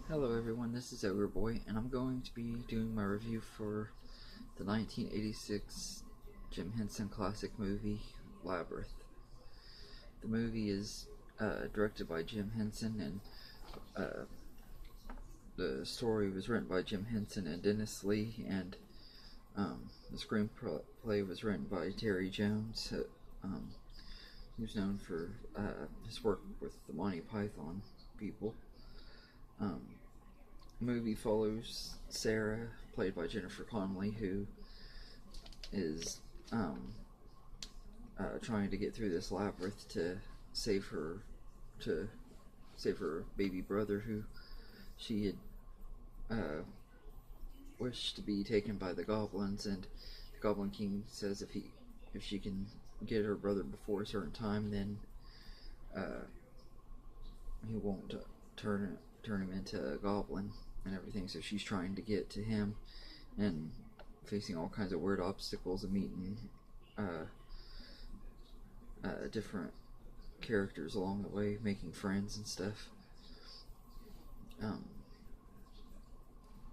Hello everyone, this is Ogre Boy, and I'm going to be doing my review for the 1986 Jim Henson classic movie, Labyrinth. The movie is directed by Jim Henson, and the story was written by Jim Henson and Dennis Lee, and the screenplay was written by Terry Jones, who's known for his work with the Monty Python people. The movie follows Sarah, played by Jennifer Connelly, who is trying to get through this labyrinth to save her baby brother, who she had wished to be taken by the goblins, and the Goblin King says if she can get her brother before a certain time, then he won't turn him into a goblin and everything. So she's trying to get to him and facing all kinds of weird obstacles and meeting different characters along the way, making friends and stuff.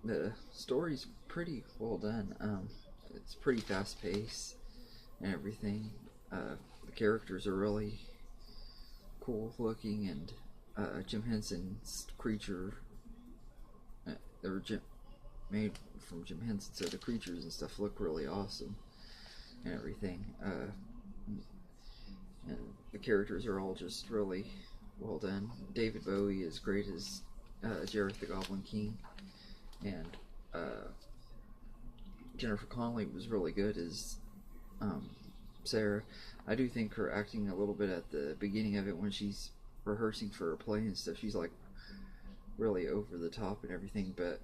The story's pretty well done. It's pretty fast paced and everything. The characters are really cool looking, and Jim Henson's creature, they were made from Jim Henson, so the creatures and stuff look really awesome and everything. And the characters are all just really well done. David Bowie is great as Jareth the Goblin King, and Jennifer Connelly was really good as Sarah. I do think her acting a little bit at the beginning of it, when she's rehearsing for her play and stuff, she's like really over the top and everything, but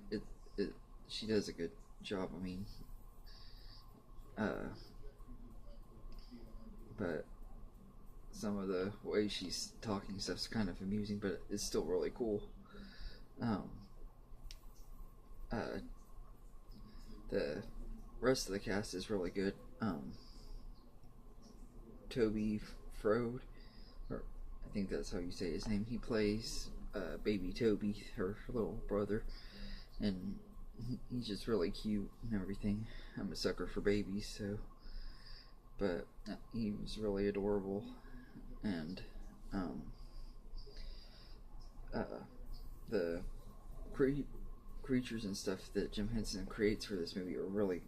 she does a good job. I mean, but some of the way she's talking stuff's kind of amusing, but it's still really cool. The rest of the cast is really good. Toby Frode, or I think that's how you say his name, he plays baby Toby, her little brother, and he's just really cute and everything. I'm a sucker for babies, so, but he was really adorable. And the creatures and stuff that Jim Henson creates for this movie are really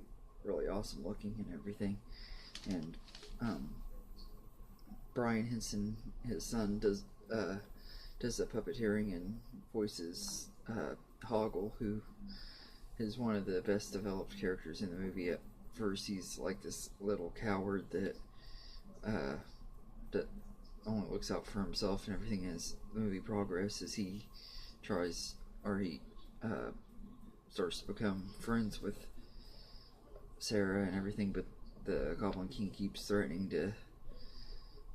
awesome looking and everything. And Brian Henson, his son, does the puppeteering and voices Hoggle, who is one of the best developed characters in the movie. At first, he's like this little coward that only looks out for himself and everything. As the movie progresses, he tries, or he starts to become friends with Sarah and everything, but the Goblin King keeps threatening to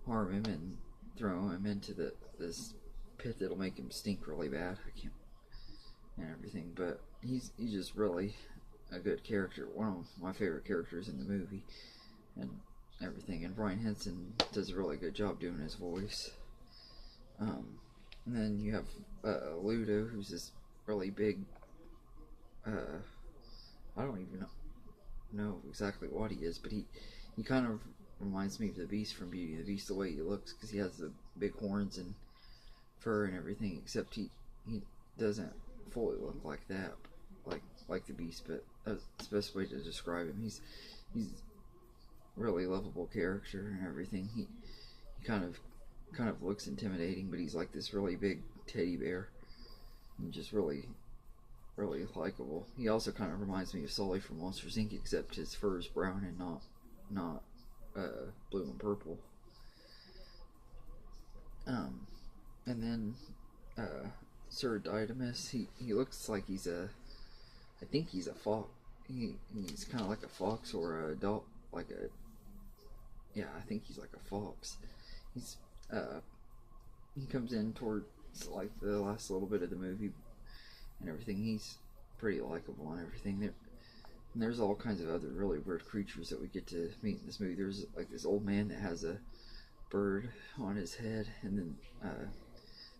harm him and throw him into this pit that'll make him stink really bad. I can't, and everything, but he's just really a good character, one of my favorite characters in the movie and everything. And Brian Henson does a really good job doing his voice. And then you have Ludo, who's this really big, I don't even know exactly what he is, but he kind of reminds me of the Beast from Beauty and the Beast, the way he looks, because he has the big horns and fur and everything, except he doesn't fully look like that, like the Beast, but that's the best way to describe him. He's really lovable character and everything. He kind of looks intimidating, but he's like this really big teddy bear, and just really likable. He also kind of reminds me of Sully from Monsters Inc., except his fur is brown and not blue and purple. And then Sir Didymus, he looks like I think he's a fox. He's kind of like a fox or a dog, I think he's like a fox. He comes in towards like the last little bit of the movie and everything. He's pretty likable and everything. And there's all kinds of other really weird creatures that we get to meet in this movie. There's like this old man that has a bird on his head, and then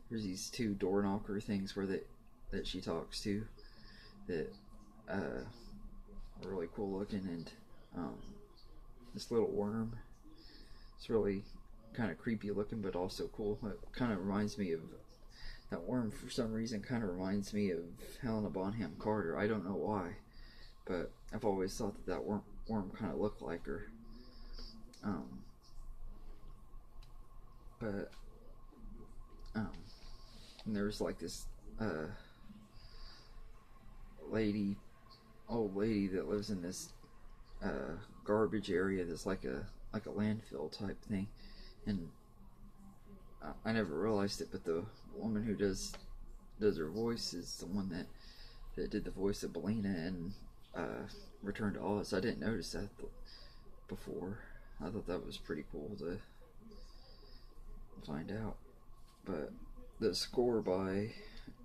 there's these two door knocker things where that she talks to that are really cool looking, and this little worm, it's really kind of creepy looking, but also cool. It kind of reminds me of that worm, for some reason, kind of reminds me of Helena Bonham Carter. I don't know why, but I've always thought that worm kind of looked like her. But and there's like this old lady that lives in this garbage area that's like a landfill type thing, and I never realized it, but the woman who does her voice is the one that did the voice of Belina in Return to Oz. I didn't notice that before. I thought that was pretty cool to find out. But the score by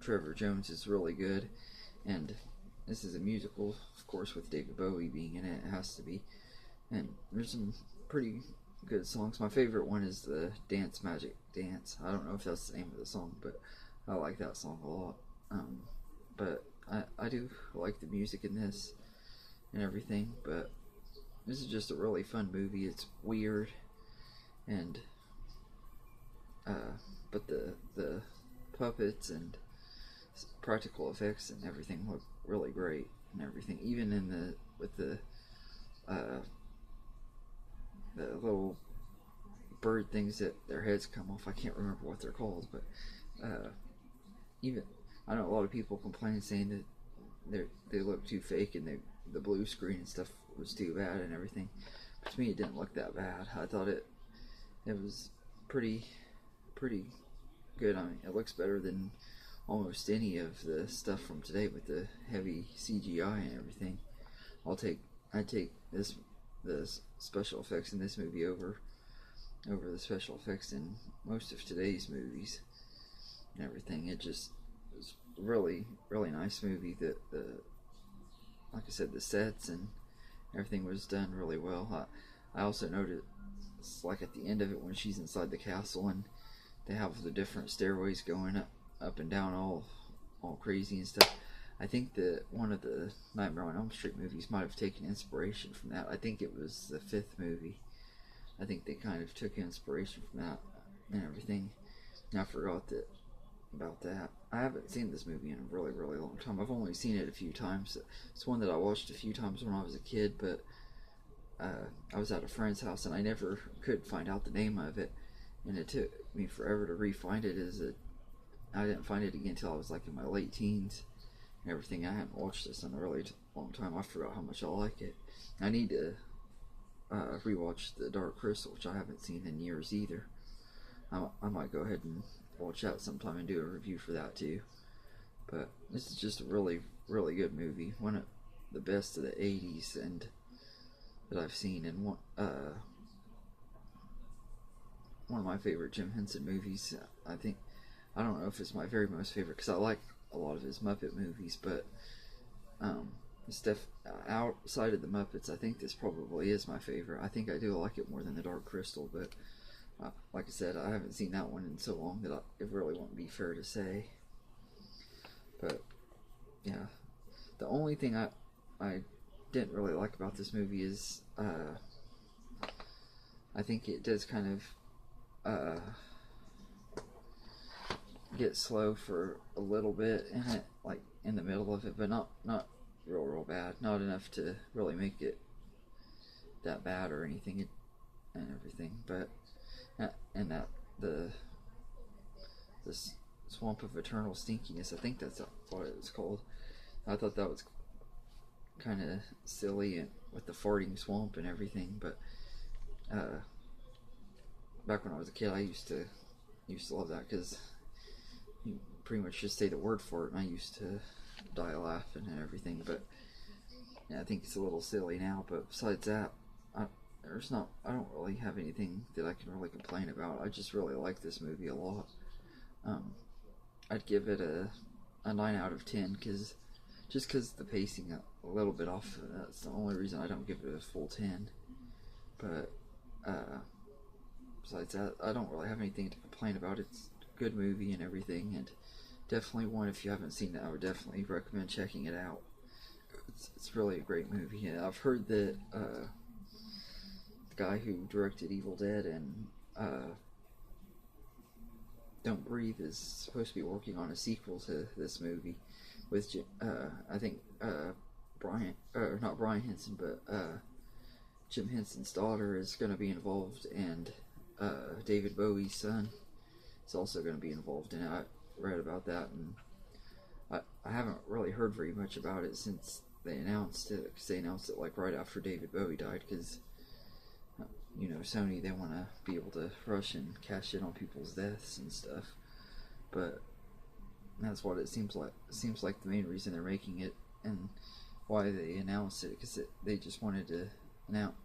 Trevor Jones is really good, and this is a musical, of course, with David Bowie being in it. It has to be. And there's some pretty good songs. My favorite one is the Dance Magic Dance. I don't know if that's the name of the song, but I like that song a lot. But I do like the music in this and everything, but this is just a really fun movie. It's weird, and but the puppets and practical effects and everything look really great and everything. Even with the little bird things that their heads come off. I can't remember what they're called, but even I know a lot of people complain saying that they look too fake, and the blue screen and stuff was too bad and everything. But to me, it didn't look that bad. I thought it was pretty good. I mean, it looks better than almost any of the stuff from today with the heavy CGI and everything. I'd take the special effects in this movie over the special effects in most of today's movies and everything. It just was really nice movie. Like I said, the sets and everything was done really well. I also noticed, like at the end of it, when she's inside the castle and they have the different stairways going up and down all crazy and stuff. I think that one of the Nightmare on Elm Street movies might have taken inspiration from that. I think it was the 5th movie. I think they kind of took inspiration from that and everything. And I forgot about that. I haven't seen this movie in a really long time. I've only seen it a few times. It's one that I watched a few times when I was a kid, but I was at a friend's house and I never could find out the name of it, and it took me forever to re-find it. I didn't find it again until I was like in my late teens and everything. I hadn't watched this in a really long time. I forgot how much I like it. I need to rewatch The Dark Crystal, which I haven't seen in years either. I might go ahead and watch that sometime and do a review for that too. But this is just a really good movie. One of the best of the 80s and that I've seen, and one of my favorite Jim Henson movies. I don't know if it's my very most favorite, because I like a lot of his Muppet movies, but stuff outside of the Muppets, I think this probably is my favorite. I think I do like it more than The Dark Crystal, but like I said, I haven't seen that one in so long that it really won't be fair to say. But yeah, the only thing I didn't really like about this movie is I think it does kind of get slow for a little bit in it, like in the middle of it, but not real bad. Not enough to really make it that bad or anything and everything. But and that the Swamp of Eternal Stinkiness, I think that's what it was called. I thought that was kind of silly and with the farting swamp and everything, but back when I was a kid, I used to love that, because you pretty much just say the word for it, and I used to die laughing and everything. But yeah, I think it's a little silly now. But besides that, I don't really have anything that I can really complain about. I just really like this movie a lot. I'd give it a 9 out of 10, because the pacing a little bit off. That's the only reason I don't give it a full 10. But besides that, I don't really have anything to complain about. It's a good movie and everything, and definitely one. If you haven't seen it, I would definitely recommend checking it out. It's really a great movie. And I've heard that the guy who directed Evil Dead and Don't Breathe is supposed to be working on a sequel to this movie with I think not Brian Henson, but Jim Henson's daughter is going to be involved, and David Bowie's son is also going to be involved in it. I read about that, and I haven't really heard very much about it since they announced it, because they announced it like right after David Bowie died, because you know, Sony, they want to be able to rush and cash in on people's deaths and stuff. But that's what it seems like. It seems like the main reason they're making it and why they announced it, because they just wanted to announce,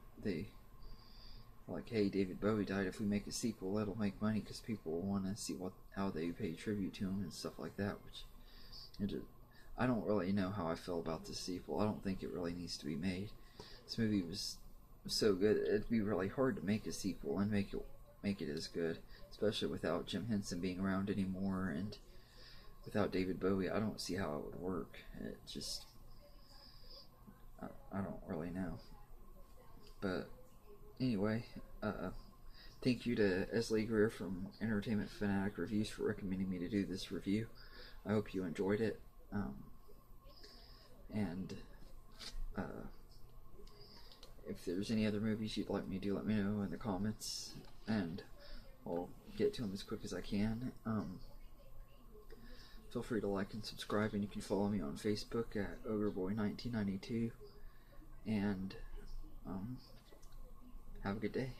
like, hey, David Bowie died. If we make a sequel, that'll make money, because people want to see how they pay tribute to him and stuff like that. I don't really know how I feel about this sequel. I don't think it really needs to be made. This movie was so good, it'd be really hard to make a sequel and make it as good, especially without Jim Henson being around anymore and without David Bowie. I don't see how it would work. It just, I don't really know. But anyway, thank you to Esley Greer from Entertainment Fanatic Reviews for recommending me to do this review. I hope you enjoyed it. If there's any other movies you'd like me to do, let me know in the comments, and I'll get to them as quick as I can. Feel free to like and subscribe, and you can follow me on Facebook at OgreBoy1992, and have a good day.